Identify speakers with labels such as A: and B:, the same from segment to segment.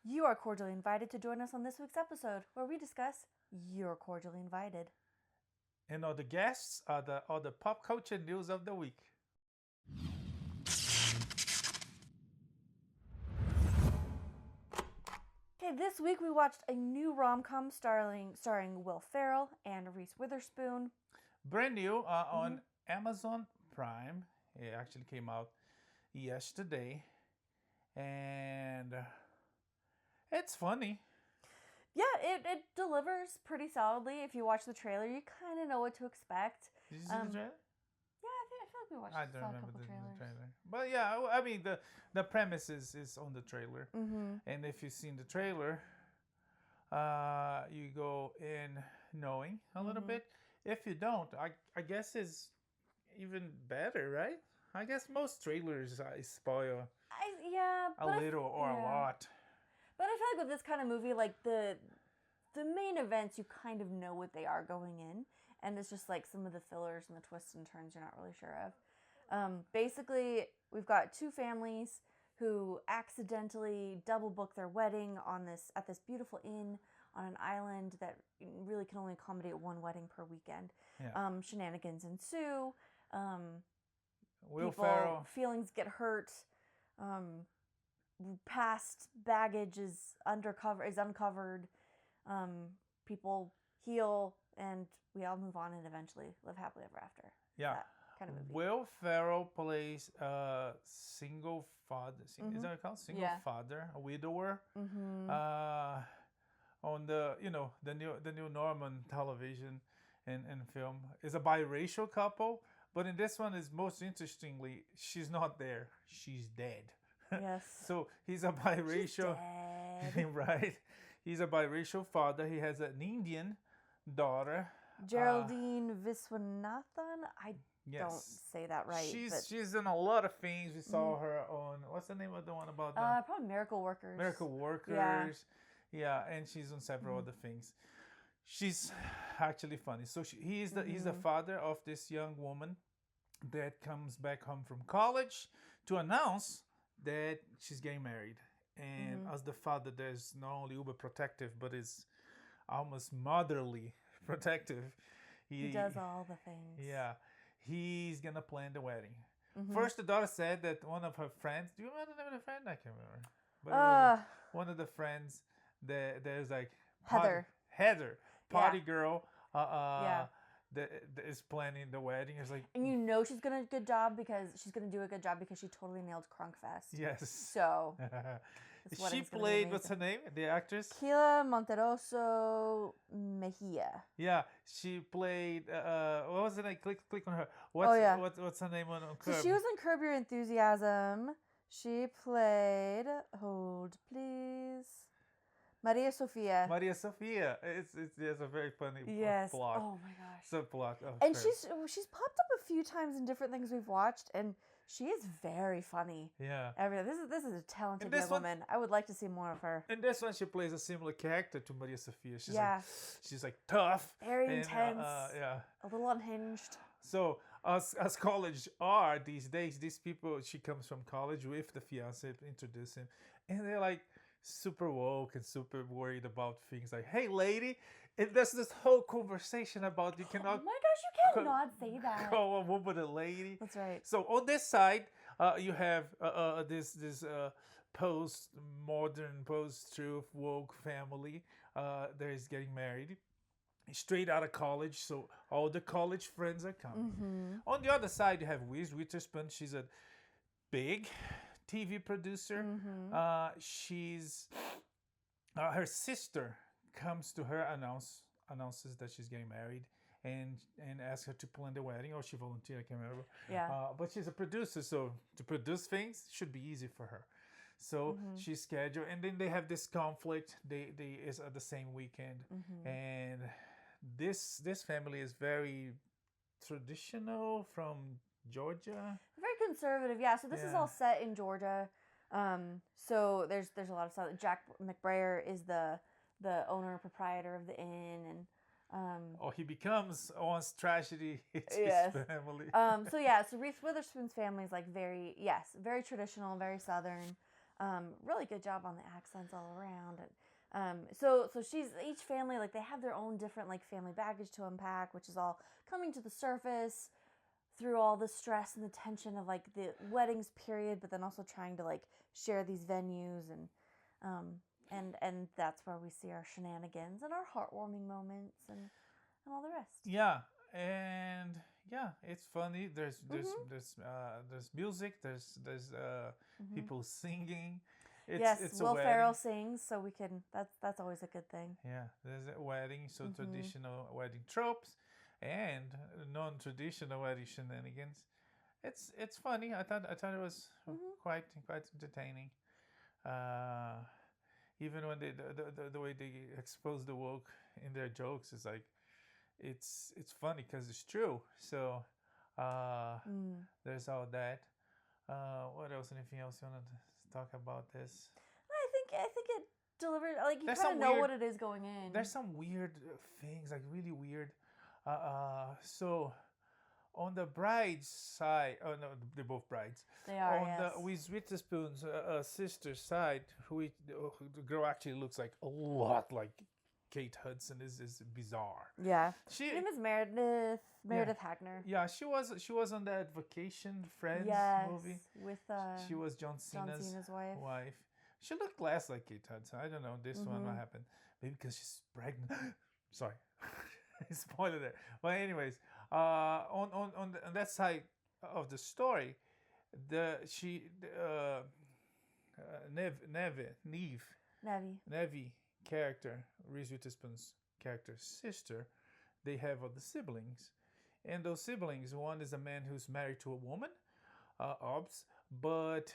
A: You are cordially invited to join us on this week's episode, where we discuss You're Cordially Invited.
B: And all the guests are the pop culture news of the week.
A: Okay, this week we watched a new rom-com starring Will Ferrell and Reese Witherspoon.
B: Brand new on Amazon Prime. It actually came out yesterday. And it's funny.
A: Yeah, it delivers pretty solidly. If you watch the trailer, you kind of know what to expect.
B: Did you see the trailer?
A: Yeah, I feel like we watched
B: I don't
A: saw a
B: remember
A: couple
B: the
A: trailers.
B: trailer. But yeah, I mean, the premise is on the trailer. And if you've seen the trailer, you go in knowing a little bit. If you don't, I guess it's even better, right? I guess most trailers spoil a little or a lot.
A: But I feel like with this kind of movie, like the main events, you kind of know what they are going in, and it's just like some of the fillers and the twists and turns you're not really sure of. Basically, we've got two families who accidentally double book their wedding at this beautiful inn on an island that really can only accommodate one wedding per weekend.
B: Yeah.
A: Shenanigans ensue.
B: Will Ferrell.
A: Feelings get hurt. Past baggage is uncovered. People heal, and we all move on and eventually live happily ever after.
B: Yeah.
A: That kind of movie.
B: Will Ferrell plays a single father. Is that what it's called? Single father, a widower. On the new Norman television and film is a biracial couple, but in this one is most interestingly, she's not there. She's dead.
A: Yes.
B: So he's a biracial, right? He's a biracial father. He has an Indian daughter,
A: Geraldine Viswanathan. I don't say that right.
B: She's in a lot of things. We saw her on, what's the name of the one about the
A: probably Miracle Workers.
B: Miracle Workers. Yeah, and she's on several other things. She's actually funny. So he's the father of this young woman that comes back home from college to announce that she's getting married. And as the father, there's not only uber protective, but is almost motherly protective.
A: He does all the things.
B: Yeah. He's going to plan the wedding. First, the daughter said that one of her friends, do you remember the name of the friend? I can't remember. But it was one of the friends that there's like Heather, party girl. That is planning the wedding. It's like,
A: and you know she's gonna do a good job because she totally nailed Crunkfest.
B: Yes.
A: So
B: she played, what's her name? The actress?
A: Keila Monteroso Mejia.
B: Yeah, she played. What was it? I click on her. What's her name on Curb?
A: So she was in Curb Your Enthusiasm. She played. Hold please. Maria Sofia.
B: It's a very funny plot.
A: Oh my gosh.
B: Subplot.
A: And she's popped up a few times in different things we've watched, and she is very funny.
B: Yeah.
A: This is a talented young woman. I would like to see more of her.
B: In this one, she plays a similar character to Maria Sofia. She's like tough.
A: Very intense. A little unhinged.
B: So as college are these days, these people, she comes from college with the fiance, introduce him, and they're like super woke and super worried about things like, hey lady, and there's this whole conversation about you cannot,
A: oh my gosh, you cannot say that,
B: call a woman a lady.
A: That's right.
B: So on this side, you have this post-modern, post-truth woke family that is getting married straight out of college, so all the college friends are coming. On the other side, you have Reese Witherspoon. She's a big TV producer. She's her sister comes to her, announces that she's getting married, and asks her to plan the wedding, or she volunteered, I can't remember. But she's a producer, so to produce things should be easy for her. So she's scheduled, and then they have this conflict. They is at the same weekend, and this family is very traditional from Georgia.
A: Very conservative, yeah. So this is all set in Georgia. So there's a lot of stuff. Jack McBrayer is the owner and proprietor of the inn, and
B: he becomes once tragedy hits his family.
A: So Reese Witherspoon's family is like very traditional, very Southern. Really good job on the accents all around. So each family, like, they have their own different, like, family baggage to unpack, which is all coming to the surface through all the stress and the tension of, like, the weddings period, but then also trying to, like, share these venues, and that's where we see our shenanigans and our heartwarming moments and all the rest.
B: Yeah, and yeah, it's funny. There's music. There's people singing. It's
A: Will
B: a
A: Ferrell
B: wedding.
A: sings, so we can. That's always a good thing.
B: Yeah, there's a wedding, so traditional wedding tropes and non-traditional wedding shenanigans. It's funny. I thought it was quite entertaining. Even when the way they expose the woke in their jokes is like, it's funny because it's true. So there's all that. What else? Anything else you want to talk about this?
A: I think it delivered. Like, you kind of know what it is going in.
B: There's some weird things, like really weird. So on the bride's side, oh no, they're both brides.
A: They are.
B: On the Witherspoon's sister's side, the girl actually looks like a lot like Kate Hudson. Is bizarre.
A: Yeah. Her name is Meredith Hagner.
B: Yeah, she was on that Vacation Friends movie
A: with
B: she was John Cena's wife. She looked less like Kate Hudson. I don't know this one what happened. Maybe because she's pregnant. Sorry, spoiler there. But anyways, on that side of the story, Neve character, Reese Witherspoon's character's sister, they have other siblings, and those siblings, one is a man who's married to a woman, but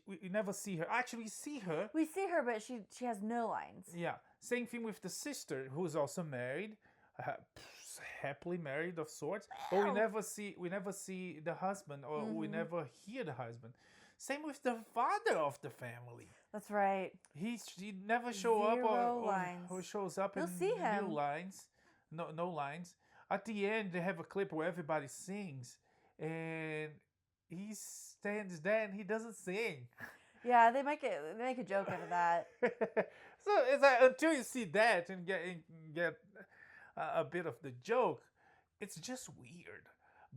B: we never see her. Actually, we see her.
A: We see her, but she has no lines.
B: Yeah. Same thing with the sister, who's also married, happily married of sorts. But we never see the husband, or we never hear the husband. Same with the father of the family.
A: That's right.
B: He never show up or shows up.
A: You'll see him.
B: No lines. No lines. At the end, they have a clip where everybody sings, and he stands there and he doesn't sing.
A: Yeah, they make a joke out of that.
B: So it's like, until you see that and get a bit of the joke, it's just weird.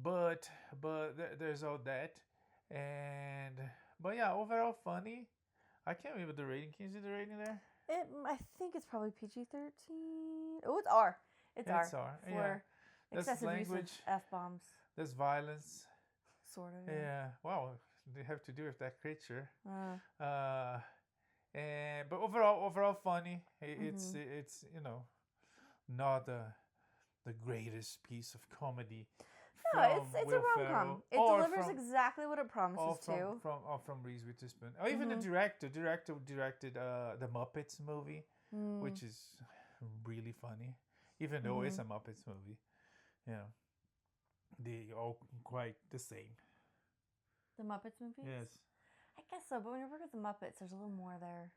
B: But there's all that, but yeah, overall funny. I can't remember the rating. Can you see the rating there?
A: I think it's probably PG-13. Oh, it's R. It's R. For excessive
B: language,
A: use of F-bombs.
B: There's violence.
A: Sort of.
B: Yeah. Wow. They have to do with that creature. But overall funny. It's not the greatest piece of comedy.
A: No, it's a rom-com. It delivers exactly what it promises to.
B: From Reese Witherspoon. Or even the director. Director directed the Muppets movie, which is really funny. Even though it's a Muppets movie. Yeah. They all quite the same.
A: The Muppets movies?
B: Yes.
A: I guess so, but when you work with the Muppets, there's a little more there.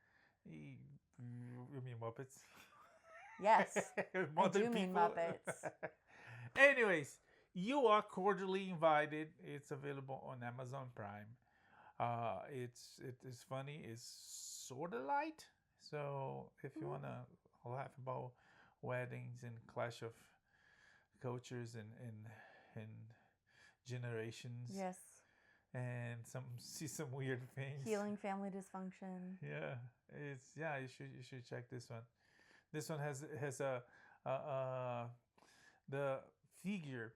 B: You mean Muppets?
A: Yes. I do mean Muppets.
B: Anyways, You Are Cordially Invited. It's available on Amazon Prime. It is funny. It's sort of light. So if you want to laugh about weddings and clash of cultures and generations.
A: Yes.
B: And see some weird things.
A: Healing family dysfunction.
B: Yeah, you should check this one. This one has the figure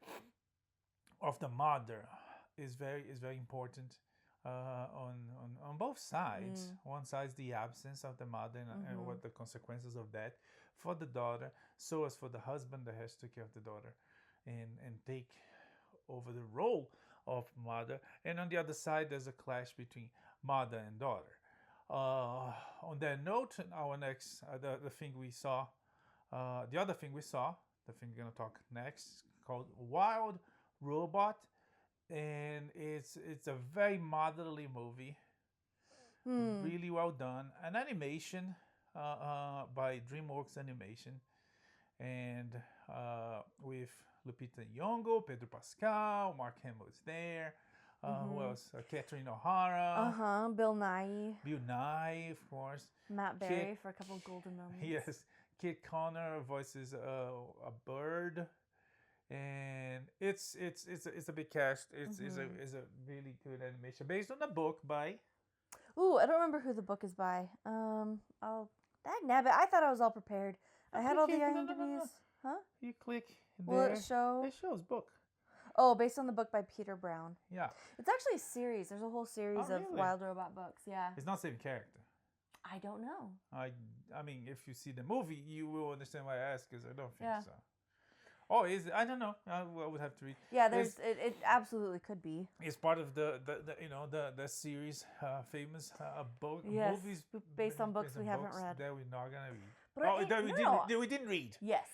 B: of the mother is very important on both sides. One side is the absence of the mother and what the consequences of that for the daughter, so as for the husband that has to take care of the daughter and take over the role of mother. And on the other side, there's a clash between mother and daughter. On that note, our next the thing we saw, the other thing we saw, the thing we're gonna talk next, called Wild Robot, and it's a very motherly movie, really well done, an animation by DreamWorks Animation, and with Lupita Nyongo, Pedro Pascal, Mark Hamill is there, Who else? Catherine O'Hara.
A: Bill Nye.
B: Bill Nye, of course.
A: Matt Berry for a couple of golden moments.
B: Yes. Kit Connor voices a bird. And it's a big cast. It's a really good animation based on a book by.
A: Ooh, I don't remember who the book is by. I thought I was all prepared. I had all the IMDb's.
B: No.
A: Huh?
B: You click
A: Will
B: there.
A: it show?
B: It shows book.
A: Oh, based on the book by Peter Brown.
B: Yeah.
A: It's actually a series. There's a whole series of
B: really?
A: Wild Robot books. Yeah.
B: It's not the same character.
A: I don't know.
B: I mean, if you see the movie, you will understand why I ask, because I don't think
A: Yeah.
B: so. Oh, is it? I don't know. I would have to read.
A: Yeah, it absolutely could be.
B: It's part of the series, famous book
A: Yes,
B: movies
A: based on books we haven't read.
B: that we're not gonna read.
A: But
B: We didn't read.
A: Yes.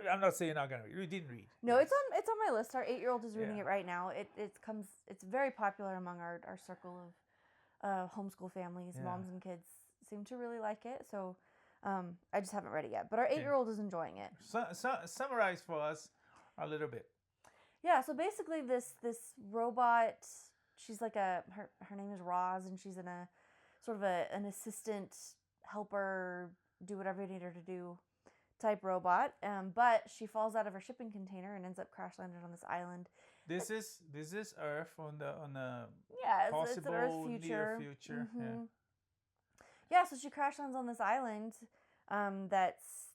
B: I'm not saying not gonna read. We didn't read.
A: No, it's on my list. Our 8-year-old is reading it right now. It's very popular among our circle of homeschool families.
B: Yeah.
A: Moms and kids seem to really like it. So I just haven't read it yet. But our 8-year-old is enjoying it.
B: Summarize for us a little bit.
A: Yeah, so basically this robot, she's like her name is Roz, and she's in a sort of an assistant helper, do whatever you need her to do type robot. But she falls out of her shipping container and ends up crash landed on this island.
B: This is Earth on the
A: It's an Earth
B: possible
A: future.
B: near future.
A: Mm-hmm. Yeah, so she crash lands on this island that's,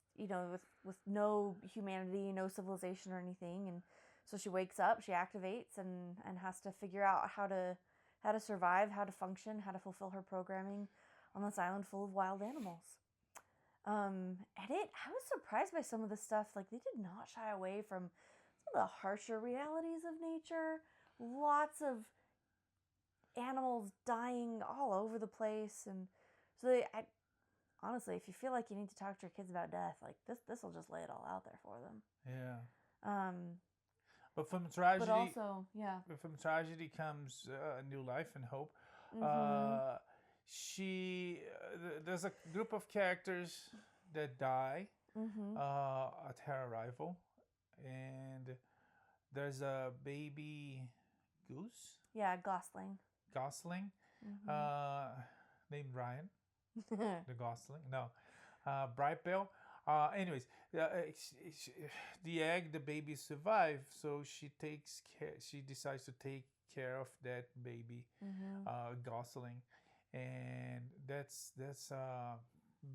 A: with no humanity, no civilization or anything. And so she wakes up, she activates and has to figure out how to survive, how to function, how to fulfill her programming on this island full of wild animals. I was surprised by some of the stuff. Like, they did not shy away from some of the harsher realities of nature. Lots of animals dying all over the place, and so honestly, if you feel like you need to talk to your kids about death, like this will just lay it all out there for them.
B: Yeah. But from tragedy,
A: but also,
B: from tragedy comes a new life and hope.
A: Mm-hmm.
B: There's a group of characters that die
A: Mm-hmm.
B: at her arrival, and there's a baby goose.
A: Yeah, Gosling.
B: Gosling,
A: Mm-hmm.
B: named Ryan. The Gosling, no, Bright Bell. Anyways, the egg, the baby survive, so she takes care. She decides to take care of that baby,
A: Mm-hmm.
B: Gosling, and that's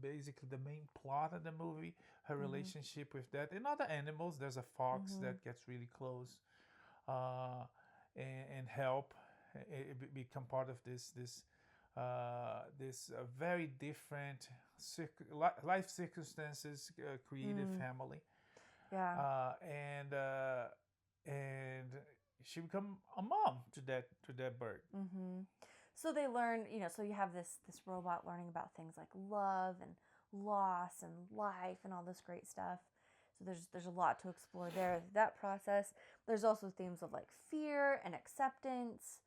B: basically the main plot of the movie. Her relationship with that and other animals. There's a fox that gets really close, and help become part of this very different life circumstances creative family.
A: Yeah.
B: And she become a mom to that bird.
A: Mm-hmm. So they learn, so you have this robot learning about things like love and loss and life and all this great stuff. So there's a lot to explore there. That process. There's also themes of like fear and acceptance,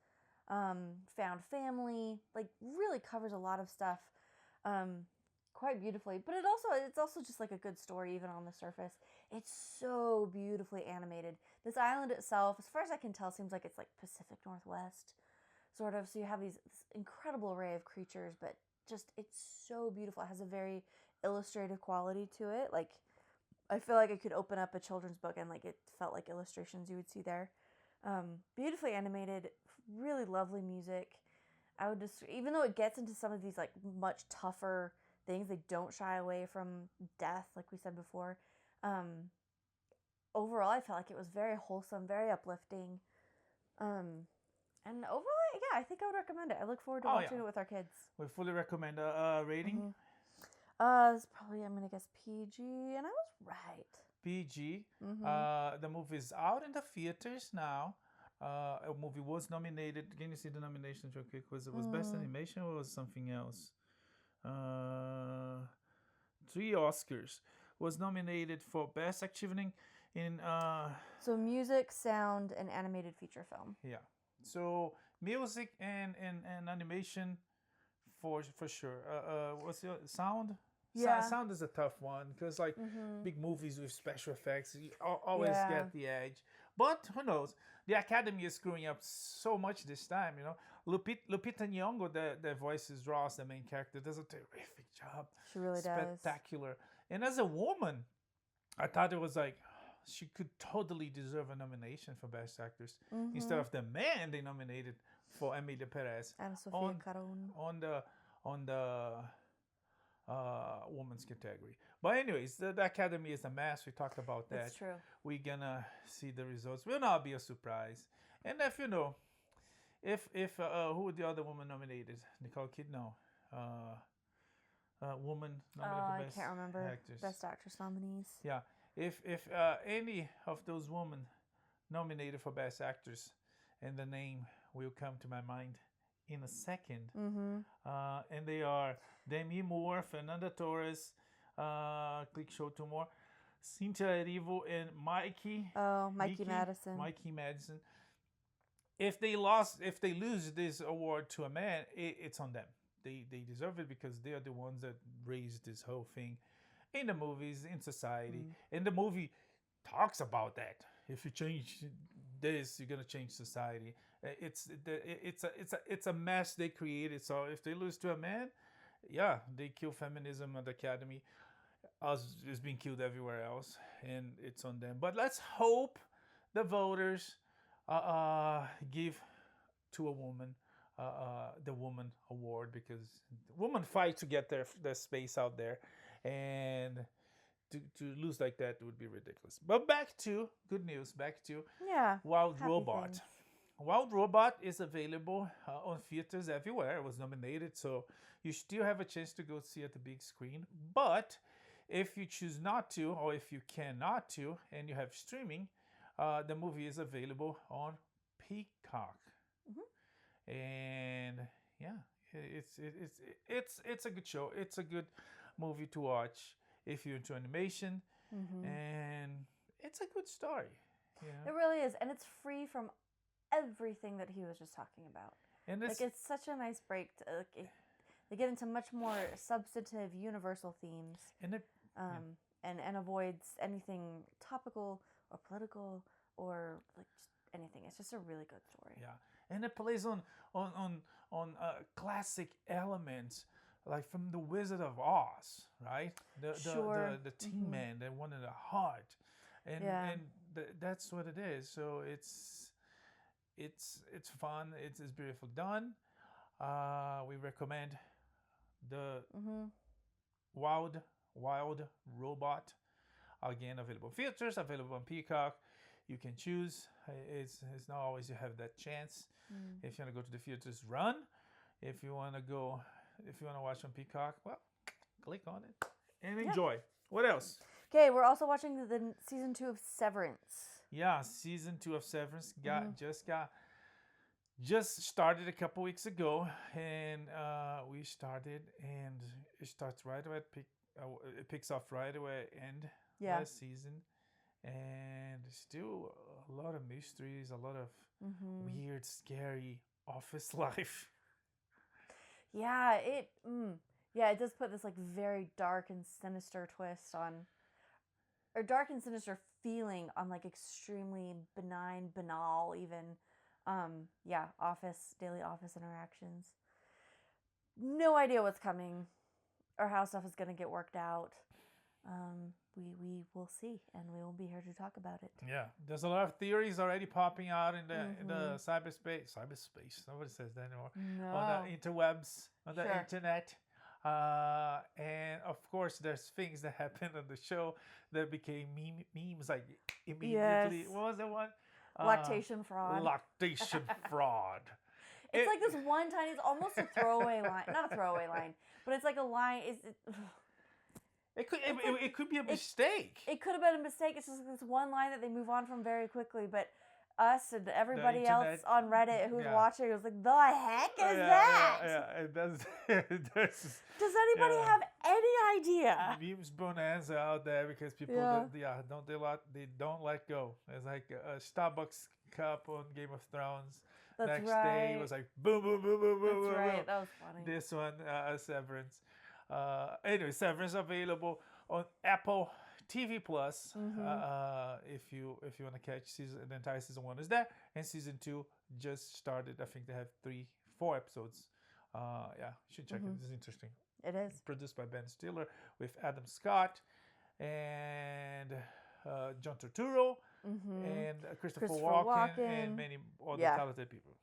A: found family. Like, really covers a lot of stuff, quite beautifully. But it's also just like a good story even on the surface. It's so beautifully animated. This island itself, as far as I can tell, seems like it's like Pacific Northwest, sort of. So you have this incredible array of creatures, but just it's so beautiful. It has a very illustrative quality to it. Like, I feel like I could open up a children's book and like it felt like illustrations you would see there. Beautifully animated, really lovely music. I would just, even though it gets into some of these like much tougher things, they don't shy away from death, like we said before. Overall, I felt like it was very wholesome, very uplifting. And overall, yeah, I think I would recommend it. I look forward to watching it with our kids.
B: We fully recommend rating.
A: It's probably, I'm gonna guess PG, and I was right.
B: PG. The movie is out in the theaters now. A movie was nominated. Can you see the nominations real quick? Was Best Animation or was something else? 3 Oscars. Was nominated for Best Acting in.
A: So music, sound, and animated feature film.
B: Yeah. So music and animation for sure. What's the sound?
A: Yeah.
B: Sound is a tough one because like big movies with special effects, you always get the edge. But who knows? The Academy is screwing up so much this time, you know. Lupita Nyongo, the voices Ross, the main character, does a terrific job.
A: She really does.
B: Spectacular. And as a woman, I thought it was like she could totally deserve a nomination for Best Actress instead of the man they nominated for Emilia Perez
A: Ana Sofia Caron.
B: on the women's category. But anyways, the Academy is a mess. We talked about that.
A: That's true.
B: We're gonna see the results. Will not be a surprise. And if you know, if who would the other woman nominated? Nicole Kidman. Woman nominated for Best
A: I can't remember
B: Actress.
A: Best Actress nominees.
B: Yeah, if any of those women nominated for Best Actress, and the name will come to my mind in a second, and they are Demi Moore, Fernanda Torres, click show two more, Cynthia Erivo, and Mikey.
A: Oh, Mikey Madison.
B: Mikey Madison. If they lose this award to a man, it's on them. They deserve it because they are the ones that raised this whole thing in the movies, in society. And the movie talks about that. If you change this, you're gonna change society. It's a mess they created. So if they lose to a man, yeah, they kill feminism at the Academy, as is being killed everywhere else, and it's on them. But let's hope the voters give to a woman the woman award, because women fight to get their space out there, and to lose like that would be ridiculous. But back to good news. Back to Wild Robot.
A: Things.
B: Wild Robot is available on theaters everywhere. It was nominated, so you still have a chance to go see it at the big screen. But if you choose not to, or if you cannot to, and you have streaming, the movie is available on Peacock. And yeah, it's a good show. It's a good movie to watch if you're into animation, and it's a good story. You know?
A: It really is, and it's free from everything that he was just talking about.
B: And
A: it's such a nice break. They get into much more substantive, universal themes, and avoids anything topical or political or like just anything. It's just a really good story.
B: Yeah, and it plays on classic elements, like from The Wizard of Oz, right? The Tin Man, the one in the heart, and that's what it is. So it's fun. It's beautiful done. We recommend the Wild Robot. Again, available theaters, available on Peacock. You can choose. It's not always you have that chance. If you want to go to the theaters, run. If you want to watch on Peacock, well, click on it and enjoy. What else?
A: Okay, we're also watching the season 2 of Severance.
B: Yeah, season 2 of Severance just started a couple weeks ago, and we started, and it starts right away. It picks off right away at end last season, and still a lot of mysteries, a lot of weird, scary office life.
A: Yeah, it does put this like very dark and sinister twist on, or dark and sinister feeling on like extremely benign, banal even, daily office interactions. No idea what's coming or how stuff is going to get worked out. We will see, and we will be here to talk about it.
B: Yeah, there's a lot of theories already popping out in the cyberspace. Nobody says that anymore.
A: No.
B: On the interwebs, on the internet. And of course, there's things that happened on the show that became memes like immediately.
A: Yes.
B: What was that one?
A: Lactation fraud.
B: Lactation fraud.
A: It's like this one tiny, it's almost a throwaway line. Not a throwaway line, but it's like a line.
B: It could be a mistake.
A: It could have been a mistake. It's just this one line that they move on from very quickly. But us and everybody else on Reddit who's watching was like, the heck is that?
B: Yeah, it does.
A: Does anybody have any idea?
B: Memes bonanza out there because people they don't let go. It's like a Starbucks cup on Game of Thrones.
A: That's
B: Next
A: right.
B: day it was like boom, boom, boom, boom, boom, boom.
A: Right. That was funny.
B: This one, Severance. Anyway, Severance available on Apple TV Plus. If you want to catch the entire season 1 is there, and season 2 just started. I think they have 4 episodes. Yeah, you should check it. It's interesting.
A: It is
B: Produced by Ben Stiller with Adam Scott and John Turturro and Christopher Walken and many other talented people.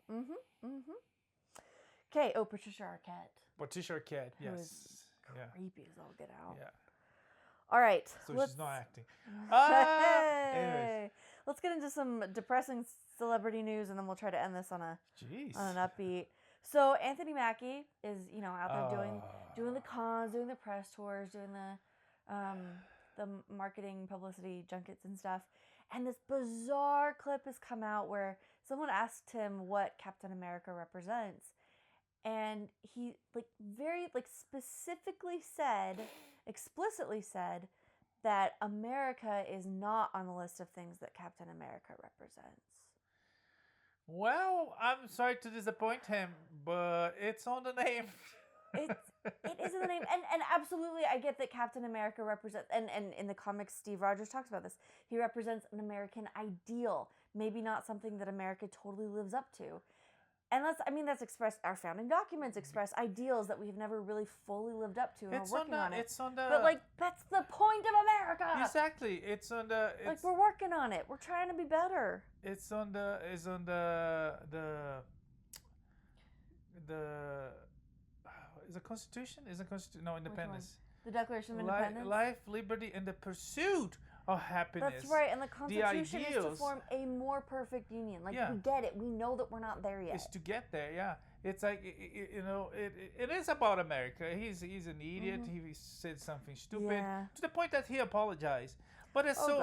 A: Okay. Oh, Patricia Arquette.
B: Patricia Arquette, yes.
A: Creepy as all get out.
B: Yeah.
A: All right.
B: So she's not acting.
A: Anyways. Let's get into some depressing celebrity news, and then we'll try to end this on an upbeat. So Anthony Mackie is, out there doing the cons, doing the press tours, doing the marketing, publicity junkets and stuff. And this bizarre clip has come out where someone asked him what Captain America represents. And he very explicitly said that America is not on the list of things that Captain America represents.
B: Well, I'm sorry to disappoint him, but it's on the name.
A: It is in the name, and absolutely, I get that Captain America represents, and in the comics, Steve Rogers talks about this. He represents an American ideal, maybe not something that America totally lives up to. And that's expressed. Our founding documents express ideals that we've never really fully lived up to, and we're working on it. But that's the point of America.
B: Exactly. It's on the. It's,
A: we're working on it. We're trying to be better.
B: It's on the. Is the Constitution? Is the Constitution? No, Independence.
A: The Declaration of Independence.
B: Life, liberty, and the pursuit of happiness.
A: That's right, and the Constitution is to form a more perfect union. We get it. We know that we're not there yet.
B: It's to get there, yeah. It's it is about America. He's an idiot. He said something stupid to the point that he apologized. But it's so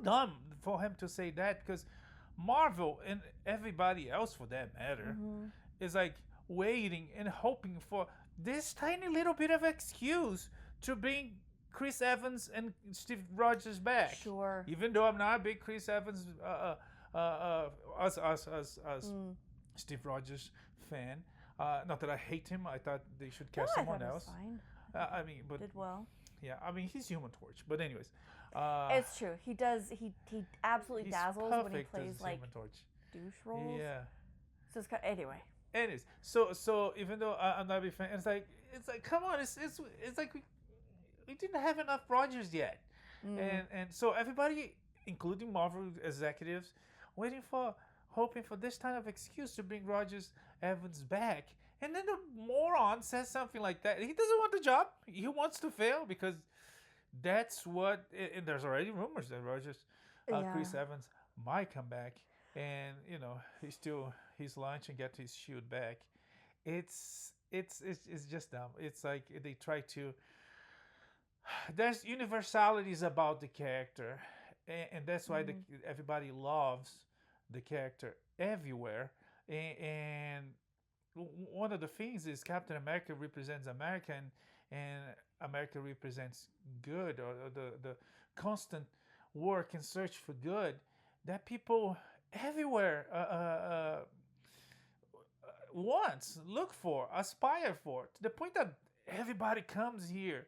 B: dumb for him to say that, because Marvel and everybody else, for that matter, is waiting and hoping for this tiny little bit of excuse to bring Chris Evans and Steve Rogers back.
A: Sure.
B: Even though I'm not a big Chris Evans Steve Rogers fan. Not that I hate him. I thought they should cast someone else.
A: Fine.
B: But
A: did well.
B: Yeah, he's Human Torch. But anyways,
A: it's true. He does. He absolutely dazzles when he plays
B: Human Torch.
A: Douche roles.
B: Yeah.
A: So it's anyway.
B: Anyways, so even though I'm not a big fan, it's like come on, it's like we didn't have enough Rogers yet, and so everybody, including Marvel executives, hoping for this kind of excuse to bring Rogers Evans back, and then the moron says something like that. He doesn't want the job. He wants to fail because that's what. And there's already rumors that Chris Evans might come back, and he's lunch and get his shoot back. It's just dumb. It's like they try to. There's universalities about the character, and that's why everybody loves the character everywhere. And one of the things is Captain America represents America, and America represents good, or the constant work and search for good that people everywhere look for, aspire for, to the point that everybody comes here.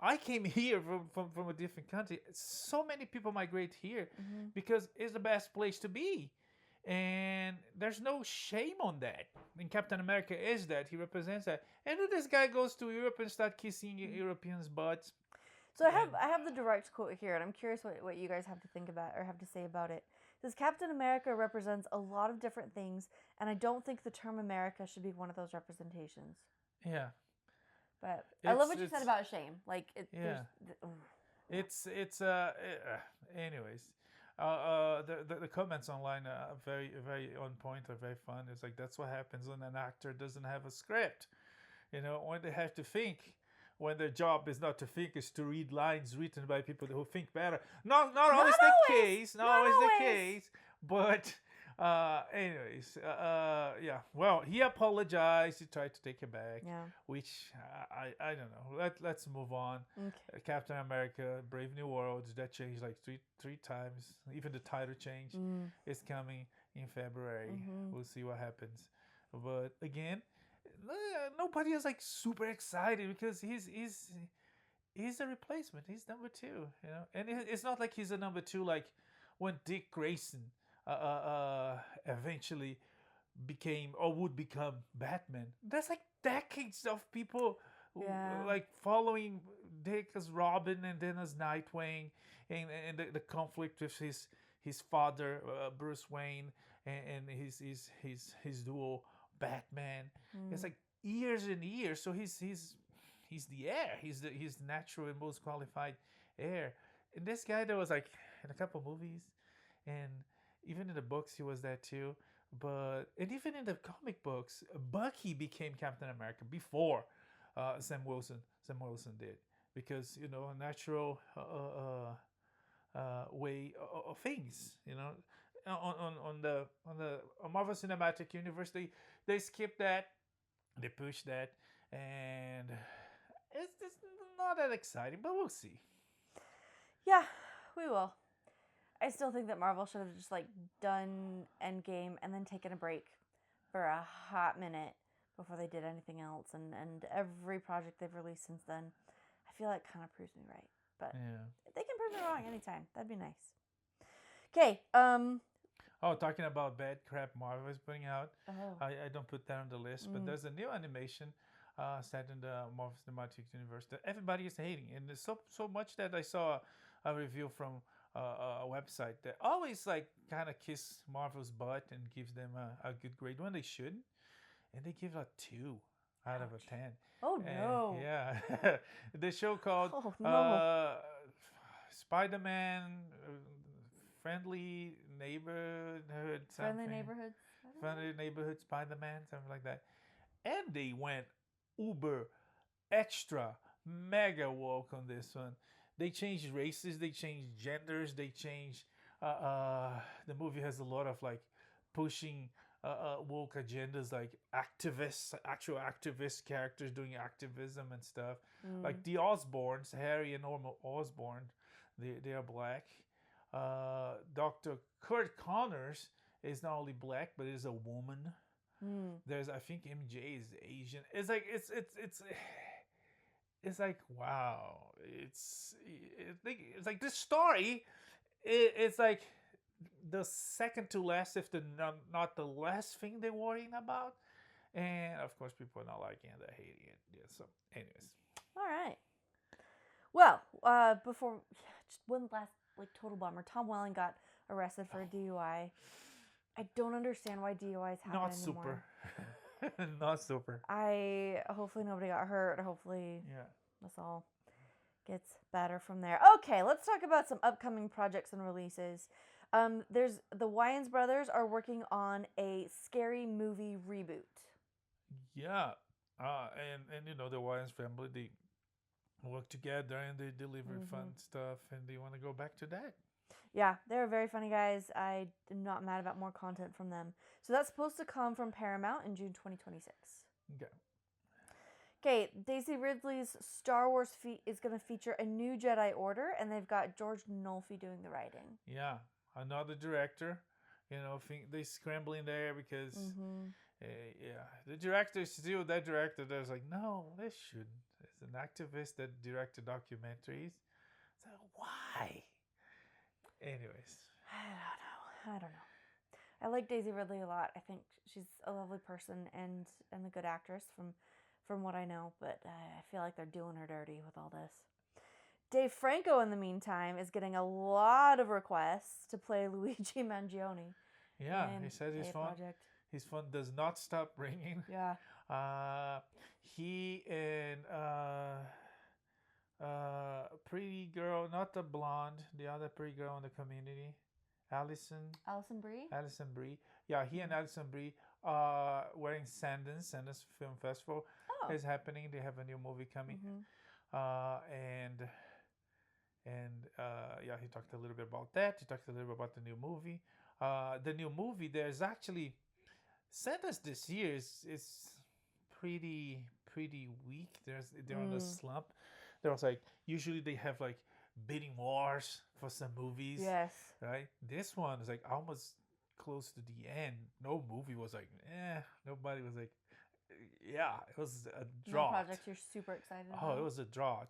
B: I came here from a different country. So many people migrate here because it's the best place to be. And there's no shame on that. And Captain America is that. He represents that. And then this guy goes to Europe and starts kissing Europeans' butts.
A: So I have the direct quote here, and I'm curious what you guys have to think about or have to say about it. It says, Captain America represents a lot of different things, and I don't think the term America should be one of those representations.
B: Yeah.
A: But I love what you said about shame.
B: Anyways, the comments online are very, very on point, are very fun. It's like, that's what happens when an actor doesn't have a script. When they have to think, when their job is not to think, is to read lines written by people who think better. Not always the case. Not always the case. But anyways, yeah. Well, he apologized. He tried to take it back.
A: Yeah.
B: Which I don't know. Let's move on.
A: Okay.
B: Captain America, Brave New World. That changed like three times. Even the title change is coming in February. We'll see what happens. But again, nobody is like super excited because he's a replacement. He's number two, and it's not like he's a number two like when Dick Grayson eventually became or would become Batman. That's like decades of people like following Dick as Robin and then as Nightwing, and the conflict with his father Bruce Wayne and his duo Batman. It's like years and years. So he's the heir. He's the natural and most qualified heir. And this guy that was like in a couple movies, and even in the books he was that too. And even in the comic books, Bucky became Captain America before Sam Wilson did, because a natural way of things. On Marvel Cinematic Universe, they skipped that, they pushed that, and it's just not that exciting. But we'll see.
A: Yeah, we will. I still think that Marvel should have just like done Endgame and then taken a break for a hot minute before they did anything else. And every project they've released since then, I feel like kind of proves me right. But they can prove me wrong anytime. That'd be nice. Okay.
B: Talking about bad crap Marvel is putting out. I don't put that on the list, but there's a new animation set in the Marvel Cinematic Universe that everybody is hating, and there's so much that I saw a review from a website that always like kind of kiss Marvel's butt and gives them a good grade when they shouldn't, and they give a 2 out of a 10.
A: Oh no!
B: Yeah, the show called Spider-Man Friendly Neighborhood something. Friendly Neighborhood Spider-Man, something like that. And they went uber extra mega woke on this one. They changed races, they changed genders, they changed the movie has a lot of like pushing woke agendas, like actual activist characters doing activism and stuff. Like the Osborns, Harry and Norma Osborn, they are black. Dr. Kurt Connors is not only black but is a woman. There's, I think MJ is Asian. It's like it's like wow. It's like this story. It's like the second to last, if the not the last thing they're worrying about. And of course, people are not liking it, they're hating it. Yeah. So, anyways.
A: All right. Well, before just one last like total bummer. Tom Welling got arrested for a DUI. I don't understand why DUIs happen anymore.
B: Not super.
A: Hopefully nobody got hurt. Hopefully this all gets better from there. Okay, let's talk about some upcoming projects and releases. There's the Wayans brothers are working on a scary movie reboot.
B: Yeah, and the Wayans family, they work together and they deliver fun stuff, and they want to go back to that.
A: Yeah, they're very funny guys. I am not mad about more content from them. So that's supposed to come from Paramount in June 2026. Okay, Daisy Ridley's Star Wars is going to feature a new Jedi Order, and they've got George Nolfi doing the writing.
B: Yeah, another director. They scrambling there because, the director still that director that's like, no, this shouldn't. It's an activist that directed documentaries. So why? Anyways,
A: I don't know. I like Daisy Ridley a lot. I think she's a lovely person and a good actress from what I know, but I feel like they're doing her dirty with all this. Dave Franco, in the meantime, is getting a lot of requests to play Luigi Mangione.
B: Yeah, he says his phone does not stop ringing.
A: Yeah.
B: He and pretty girl, not the blonde, the other pretty girl in the Community, Alison Brie. Yeah, he and Alison Brie were in Sundance Film Festival. Is happening. They have a new movie coming. He talked a little bit about that. He talked a little bit about the new movie. The new movie, there's actually Sundance this year is pretty weak. They're on a slump. There was like usually they have like bidding wars for some movies.
A: Yes.
B: Right. This one is like almost close to the end. No movie was like Nobody was like, it was a drought.
A: No projects you're super excited about?
B: Oh, it was a drought.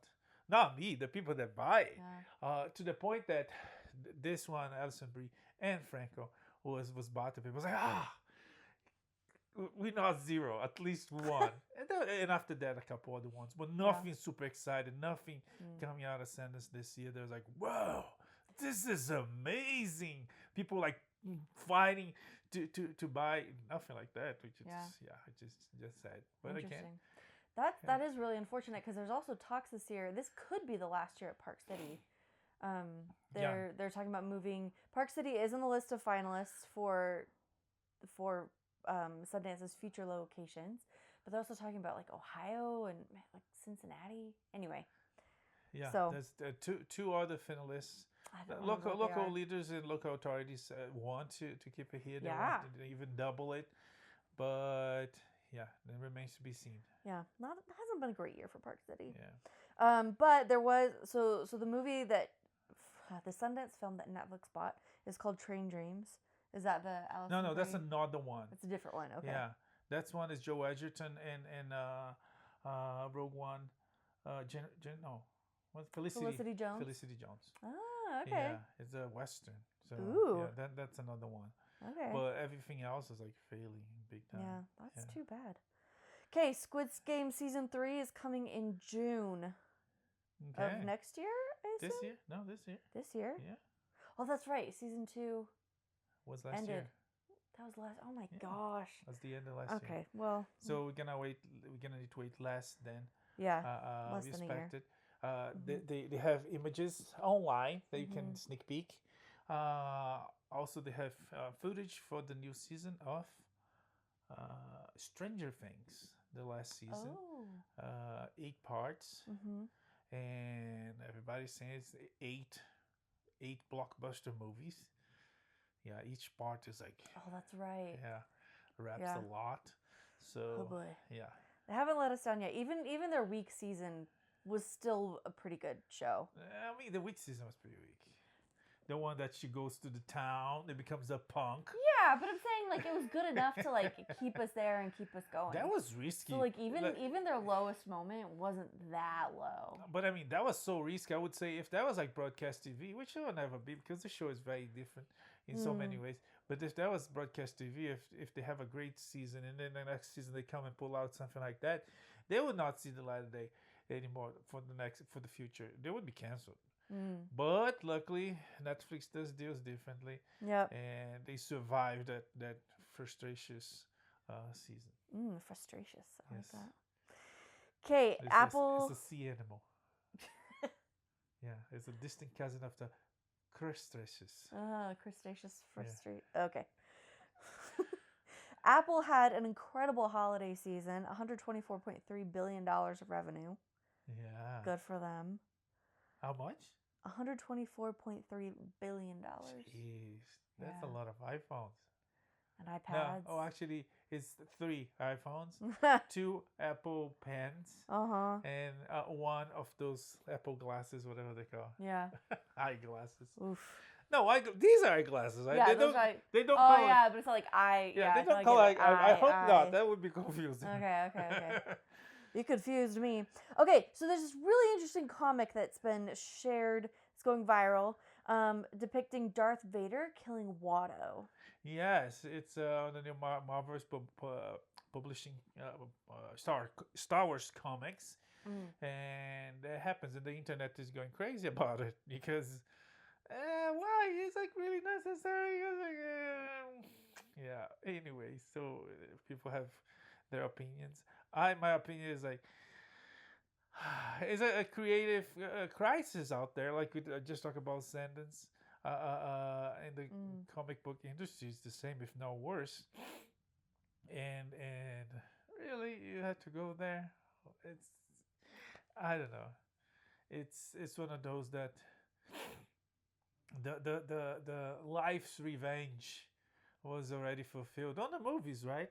B: not me, the people that buy it.
A: Yeah.
B: To the point that this one, Alison Brie and Franco, was bought to people. Was like, we not zero, at least one. And after that, a couple other ones. But nothing super excited, nothing coming out of Sundance this year. There's like, whoa, this is amazing. People like fighting to buy, nothing like that. Which is, just sad. But again,
A: that is really unfortunate because there's also talks this year. This could be the last year at Park City. They're talking about moving. Park City is on the list of finalists for Sundance's future locations, but they're also talking about like Ohio and like Cincinnati. Anyway, so
B: there's two other finalists. Local leaders and local authorities want to keep it here. They want to even double it, but it remains to be seen.
A: Yeah, it hasn't been a great year for Park City.
B: Yeah.
A: But there was so the movie that the Sundance film that Netflix bought is called Train Dreams. Is that the Alison
B: No,
A: Brie?
B: that's another one.
A: It's a different one. Okay.
B: Yeah, that's one is Joe Edgerton and Rogue One. Felicity Jones. Felicity Jones.
A: Ah, okay.
B: Yeah, it's a Western. So that's another one.
A: Okay.
B: But everything else is like failing big time.
A: Yeah, that's too bad. Okay, Squid Game season 3 is coming in June of next year.
B: This year? No, this year.
A: This year?
B: Yeah.
A: Oh, that's right. Season 2
B: was last
A: ended.
B: year.
A: That was last. Oh my gosh.
B: That's the end of last year.
A: Okay, well.
B: So we're gonna wait. We're gonna need to wait less than.
A: Yeah. Less than
B: expected. They have images online that you can sneak peek. Also, they have footage for the new season of Stranger Things, the last season. 8 parts. And everybody's saying it's eight blockbuster movies. Yeah, each part is like.
A: Oh, that's right.
B: Yeah, wraps a lot. So.
A: Oh boy.
B: Yeah.
A: They haven't let us down yet. Even their weak season was still a pretty good show.
B: I mean, the weak season was pretty weak. The one that she goes to the town, it becomes a punk.
A: Yeah, but I'm saying like it was good enough to like keep us there and keep us going.
B: That was risky.
A: So like even their lowest moment wasn't that low.
B: But I mean, that was so risky. I would say if that was like broadcast TV, which it will never be because the show is very different in so many ways. But if that was broadcast TV, if they have a great season and then the next season they come and pull out something like that, they would not see the light of day anymore for the future. They would be canceled. But luckily, Netflix does deals differently.
A: Yep.
B: And they survived that frustratious season.
A: Frustratious. I like that. Okay, Apple.
B: It's a sea animal. Yeah, it's a distant cousin of the crustaceous.
A: Crustaceous frustrate. Yeah. Okay. Apple had an incredible holiday season, $124.3 billion of revenue.
B: Yeah.
A: Good for them.
B: How much?
A: $124.3 billion.
B: Jeez, that's a lot of iPhones.
A: And iPads.
B: No, actually, it's 3 iPhones, 2 Apple Pens, and 1 of those Apple glasses, whatever they call.
A: Yeah.
B: Eyeglasses.
A: Oof.
B: No, these are eyeglasses. Right?
A: Yeah,
B: they don't call
A: but it's not like eye.
B: Yeah, they don't call like I hope not. That would be confusing.
A: Okay. You confused me. Okay, so there's this really interesting comic that's been shared. It's going viral, depicting Darth Vader killing Watto.
B: Yes, it's on the new Marvel's publishing Star Wars comics, and that happens, and the internet is going crazy about it because why? It's like really necessary. Yeah. Anyway, so people have their opinions. My opinion is like, is a creative crisis out there. Like we just talked about Sundance, in the comic book industry is the same, if not worse. And really, you had to go there. I don't know. It's one of those that the life's revenge was already fulfilled on the movies, right?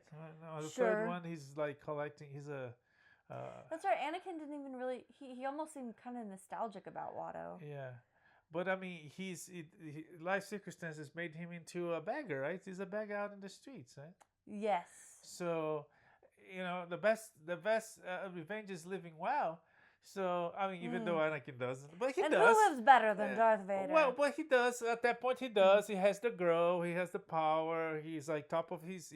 B: The third one, he's like collecting. He's a.
A: That's right. Anakin didn't even really. He almost seemed kind of nostalgic about Watto.
B: Yeah, but I mean, life circumstances made him into a beggar, right? He's a beggar out in the streets, right?
A: Yes.
B: So, the best revenge is living well. So I mean, even though Anakin doesn't, but he
A: And
B: does.
A: who lives better than Darth Vader?
B: Well, but he does. At that point, he does. He has the grow. He has the power. He's like top of his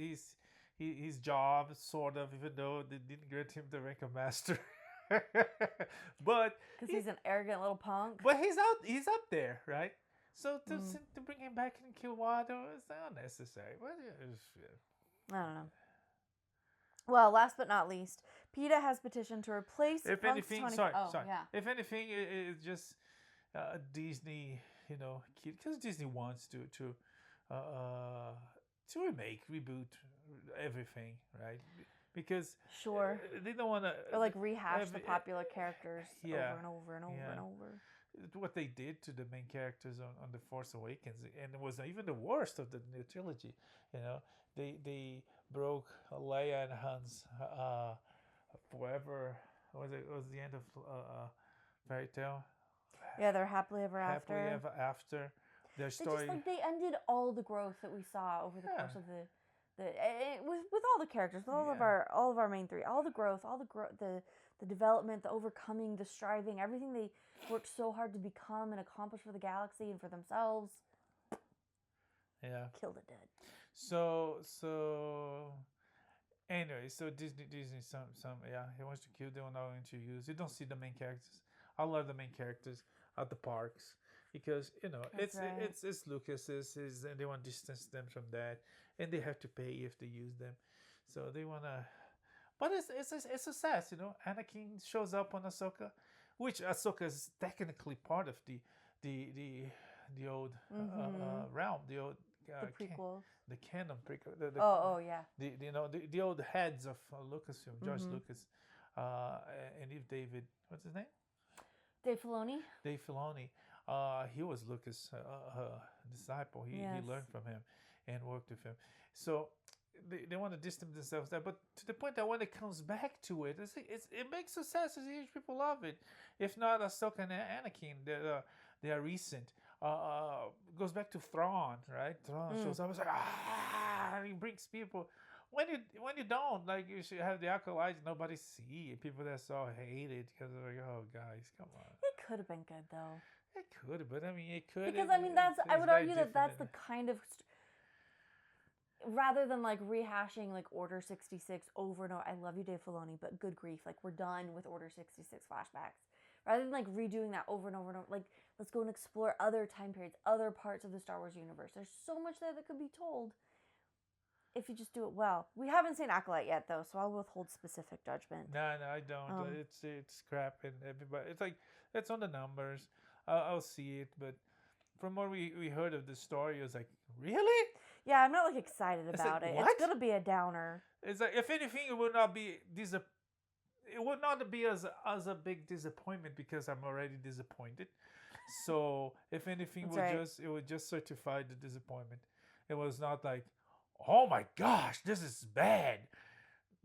B: job, sort of. Even though they didn't grant him the rank of master, but
A: Because he's an arrogant little punk.
B: but he's up there, right? So to bring him back and kill Watto is unnecessary. But
A: I don't know. Well, last but not least, PETA has petitioned to replace.
B: if
A: Punk's
B: anything,
A: Tony-
B: sorry.
A: Yeah.
B: If anything, it's just Disney, because Disney wants to remake, reboot everything, right? Because
A: Sure.
B: they don't want to
A: Or like rehash the popular characters over and over and over
B: yeah.
A: and over.
B: What they did to the main characters on The Force Awakens, and it was even the worst of the new trilogy. They broke Leia and Han's forever. Was the end of Fairy Tale?
A: Yeah, they're happily ever after.
B: Happily ever after. Their story.
A: They ended all the growth that we saw over the course of with all the characters, with all of our main three, all the growth, the development, the overcoming, the striving, everything they worked so hard to become and accomplish for the galaxy and for themselves.
B: Yeah.
A: Killed it dead.
B: So anyway, so Disney he wants to kill them. Not going to use. You don't see the main characters. I love the main characters at the parks because it's Lucas's, and they want to distance them from that, and they have to pay if they use them. So they wanna, but it's a sass, Anakin shows up on Ahsoka, which Ahsoka is technically part of the old realm, the old
A: the prequel,
B: the canon prequel.
A: Yeah.
B: The old heads of Lucasfilm, George Lucas, and Eve David, what's his name?
A: Dave Filoni.
B: Dave Filoni. He was Lucas' disciple. He learned from him and worked with him. So they want to distance themselves there, but to the point that when it comes back to it, it makes success. It's huge. People love it. If not Ahsoka and Anakin, they are recent. Goes back to Thrawn, right? Thrawn shows up. It's like he brings people. When you don't, like, you should have the acolytes nobody see, people that saw hate it because they're like, oh guys, come on.
A: It could have been good though.
B: It could, but I mean, it could.
A: Because I would argue that's the kind of rather than like rehashing like Order 66 over and over. I love you, Dave Filoni, but good grief, like we're done with Order 66 flashbacks. Rather than like redoing that over and over and over, like let's go and explore other time periods, other parts of the Star Wars universe. There's so much there that could be told if you just do it well. We haven't seen Acolyte yet though, so I'll withhold specific judgment.
B: No, I don't. It's crap, and everybody. It's like it's on the numbers. I'll see it, but from what we heard of the story, it was like, really?
A: Yeah, I'm not like excited about it.
B: What?
A: It's gonna be a downer.
B: It's like, if anything, it would not be it would not be as a big disappointment because I'm already disappointed. So if anything, it would just certify the disappointment. It was not like, oh my gosh, this is bad.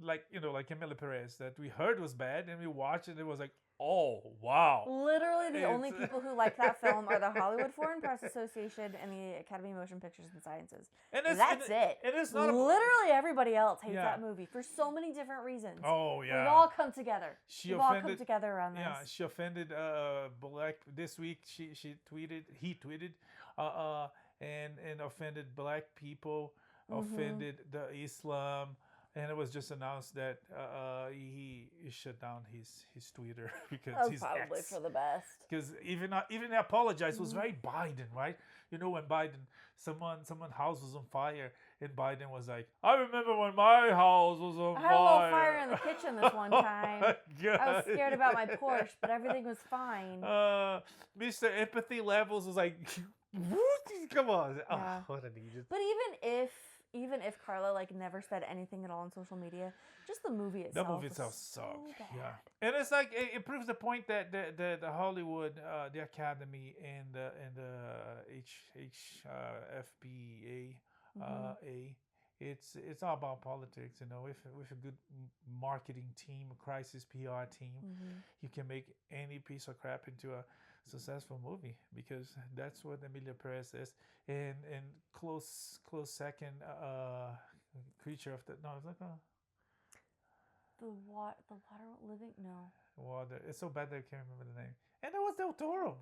B: Like like Emily Perez that we heard was bad, and we watched it. And it was like, oh wow.
A: Literally, the only people who like that film are the Hollywood Foreign Press Association and the Academy of Motion Pictures and Sciences. And that's it.
B: It is not
A: literally everybody else hates that movie for so many different reasons.
B: Oh yeah.
A: We've all come together. We've all come together around this.
B: Yeah, she offended black this week. He tweeted and offended black people, offended the Islam. And it was just announced that he shut down his Twitter because he's
A: probably for the best.
B: Because even he apologized. It was very Biden, right? When Biden, someone house was on fire, and Biden was like, "I remember when my house was on fire.
A: I had a little fire in the kitchen this one time. I was scared about my Porsche, but everything was fine."
B: Mr. Empathy Levels was like, "Come on, yeah. What an idiot."
A: But even if Carla like never said anything at all on social media, just the movie itself.
B: The movie itself sucked.
A: So
B: yeah, and it's like it proves the point that the Hollywood, the Academy, and the HFPA, it's all about politics. With a good marketing team, a crisis PR team, you can make any piece of crap into a successful movie, because that's what Emilia Perez is. And close second, creature of the it's like
A: The water living? No.
B: Water. It's so bad that I can't remember the name. And it was Del Toro,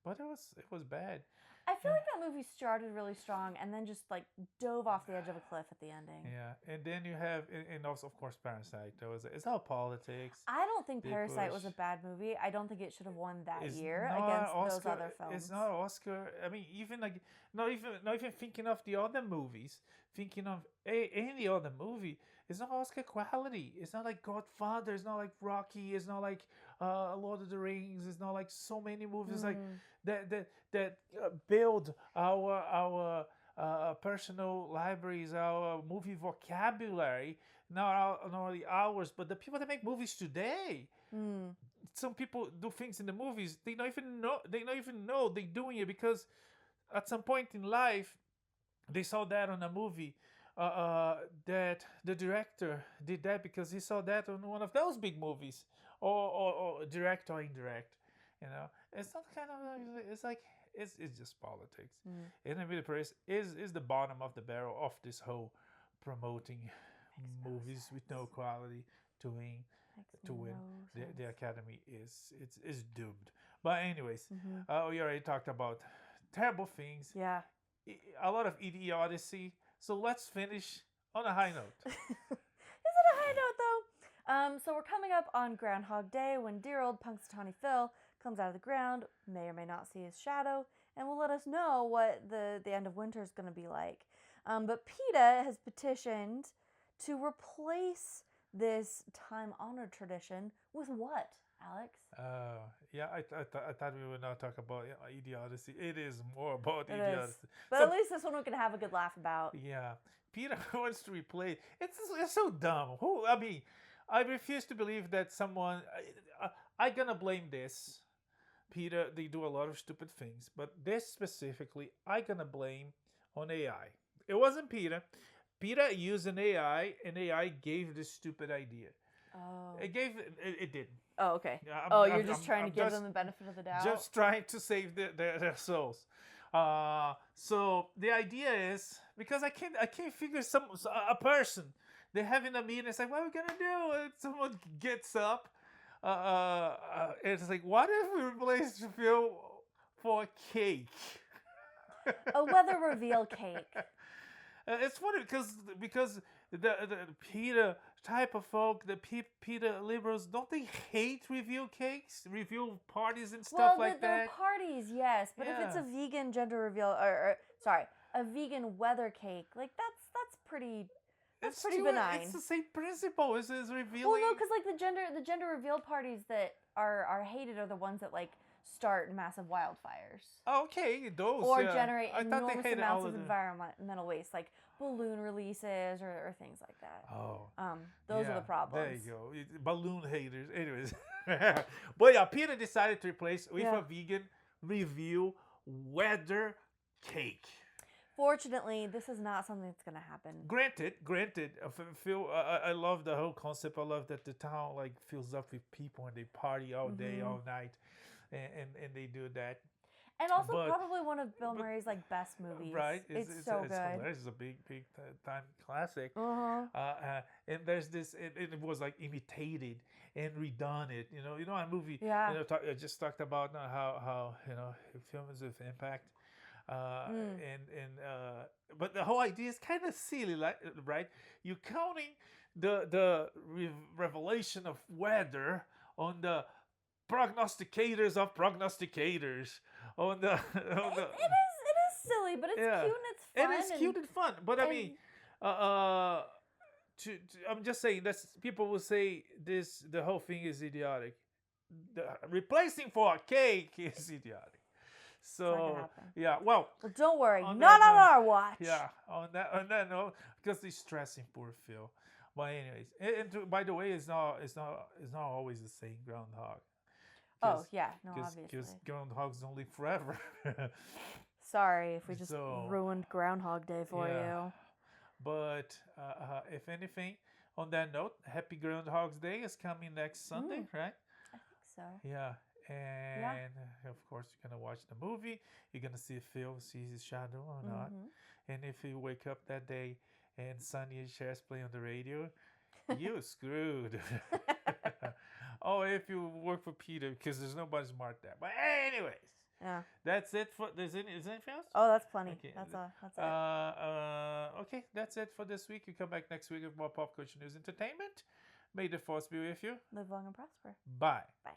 B: but it was bad.
A: I feel like that movie started really strong and then just like dove off the edge of a cliff at the ending.
B: Yeah, and then you have, and also of course Parasite. It's all politics.
A: I don't think
B: Big
A: Parasite
B: push.
A: was a bad movie. I don't think it should have won that
B: It's
A: year
B: not
A: against
B: Oscar,
A: those other films.
B: It's not Oscar. I mean, even like not even thinking of the other movies, thinking of any other movie. It's not Oscar quality. It's not like Godfather. It's not like Rocky. It's not like Lord of the Rings. It's not like so many movies like that build our personal libraries, our movie vocabulary. Not only ours, but the people that make movies today. Some people do things in the movies they don't even know they're doing it because at some point in life they saw that on a movie that the director did that because he saw that on one of those big movies or direct or indirect, it's not kind of, it's like it's just politics. And Emily Paris is the bottom of the barrel of this whole promoting movies with no quality to win. The Academy is doomed. But anyways, we already talked about terrible things.
A: Yeah.
B: A lot of idiocy. So let's finish on a high note.
A: Is it a high note though? So we're coming up on Groundhog Day when dear old Punxsutawney Phil comes out of the ground, may or may not see his shadow, and will let us know what the end of winter is going to be like. But PETA has petitioned to replace this time-honored tradition with what, Alex?
B: Yeah, I thought we would not talk about idiocy. It is more about idiocy.
A: But at least this one we can have a good laugh about.
B: Yeah, PETA wants to replace. It's so dumb. I refuse to believe that someone. I'm gonna blame this. PETA, they do a lot of stupid things, but this specifically, I'm gonna blame on AI. It wasn't PETA. PETA used an AI, and AI gave this stupid idea.
A: Oh.
B: It didn't.
A: Oh, okay.
B: Yeah,
A: you're just trying to give them the benefit of the doubt?
B: Just trying to save their souls. So the idea is, because I can't figure a person, they're having a meeting, it's like, what are we gonna do? And someone gets up. It's like, what if we replace Phil for a cake?
A: A weather reveal cake.
B: It's funny because the PETA type of folk, the PETA liberals, don't they hate reveal cakes, reveal parties and stuff like that?
A: Well, parties, yes, but if it's a vegan gender reveal, or a vegan weather cake, like that's pretty benign.
B: It's the same principle. It's revealing.
A: Well, no, because like the gender reveal parties that are hated are the ones that like start massive wildfires.
B: Okay, those.
A: Or generate
B: I thought
A: enormous
B: they hated
A: amounts
B: all
A: of
B: them.
A: environmental waste, like balloon releases or things like that.
B: Oh.
A: Those are the problems.
B: There you go. Balloon haters. Anyways. But yeah, PETA decided to replace with a vegan review weather cake.
A: Fortunately, this is not something that's going to happen.
B: Granted, Phil, I love the whole concept. I love that the town like fills up with people and they party all day, all night, and they do that.
A: And also probably one of Bill Murray's like best movies.
B: Right,
A: it's so good.
B: Hilarious. It's a big time classic.
A: Uh-huh.
B: And there's this. It was like imitated and redone. It a movie.
A: Yeah.
B: I just talked about how films with impact. But the whole idea is kind of silly, like, right? You're counting the revelation of weather on the prognosticators of prognosticators. It
A: is silly, but it's cute and it's fun.
B: It is cute and fun, but I mean, I'm just saying that people will say the whole thing is idiotic. Replacing for a cake is idiotic. So yeah, well,
A: don't worry, not on our watch.
B: Yeah, on that note, because they're stressing poor Phil. But anyways, by the way, it's not always the same Groundhog.
A: Oh yeah, no, obviously.
B: Because Groundhogs don't live forever.
A: Sorry if we just ruined Groundhog Day for you.
B: But if anything, on that note, Happy Groundhog's Day is coming next Sunday, right?
A: I think so.
B: Yeah. And of course, you're going to watch the movie. You're going to see if Phil sees his shadow or not. And if you wake up that day and Sonny and Cher's play on the radio, You're screwed. Oh, if you work for PETA, because there's nobody smart there. But anyways,
A: Yeah.
B: that's it for. Is anything else?
A: Oh, that's plenty.
B: Okay.
A: That's all. That's it.
B: Okay, that's it for this week. You come back next week with more pop culture news entertainment. May the force be with you.
A: Live long and prosper.
B: Bye.
A: Bye.